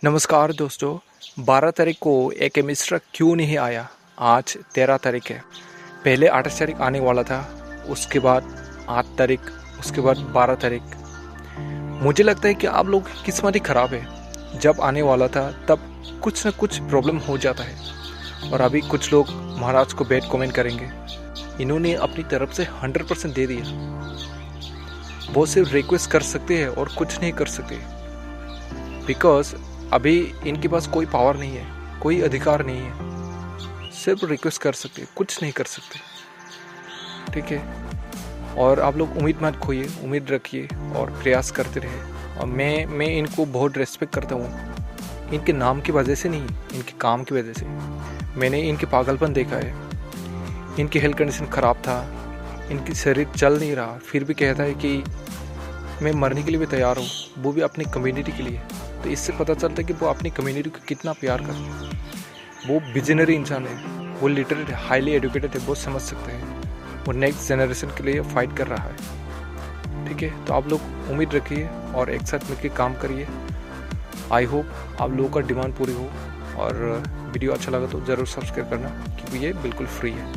नमस्कार दोस्तों। 12 तारीख को एक मिश्रा क्यों नहीं आया? आज 13 तारीख है। पहले 28 तारीख आने वाला था, उसके बाद 8 तारीख, उसके बाद 12 तारीख। मुझे लगता है कि आप लोग की किस्मत ही ख़राब है। जब आने वाला था तब कुछ न कुछ प्रॉब्लम हो जाता है और अभी कुछ लोग महाराज को बैड कमेंट करेंगे। इन्होंने अपनी तरफ से 100% दे दिया। वो सिर्फ रिक्वेस्ट कर सकते हैं और कुछ नहीं कर सकते, बिकॉज अभी इनके पास कोई पावर नहीं है, कोई अधिकार नहीं है। सिर्फ रिक्वेस्ट कर सकते, कुछ नहीं कर सकते। ठीक है, और आप लोग उम्मीद मत खोइए, उम्मीद रखिए और प्रयास करते रहे। और मैं इनको बहुत रेस्पेक्ट करता हूँ, इनके नाम की वजह से नहीं, इनके काम की वजह से। मैंने इनके पागलपन देखा है। इनकी हेल्थ कंडीशन ख़राब था, इनकी शरीर चल नहीं रहा, फिर भी कहता है कि मैं मरने के लिए भी तैयार हूँ, वो भी अपनी कम्युनिटी के लिए। तो इससे पता चलता है कि वो अपनी कम्युनिटी को कितना प्यार करते हैं। वो विजनरी इंसान है, वो लिटरेट है, हाईली एजुकेटेड है, वो समझ सकते हैं। वो नेक्स्ट जनरेशन के लिए फाइट कर रहा है। ठीक है, तो आप लोग उम्मीद रखिए और एक साथ मिलकर काम करिए। आई होप आप लोगों का डिमांड पूरी हो। और वीडियो अच्छा लगा तो ज़रूर सब्सक्राइब करना, क्योंकि ये बिल्कुल फ्री है।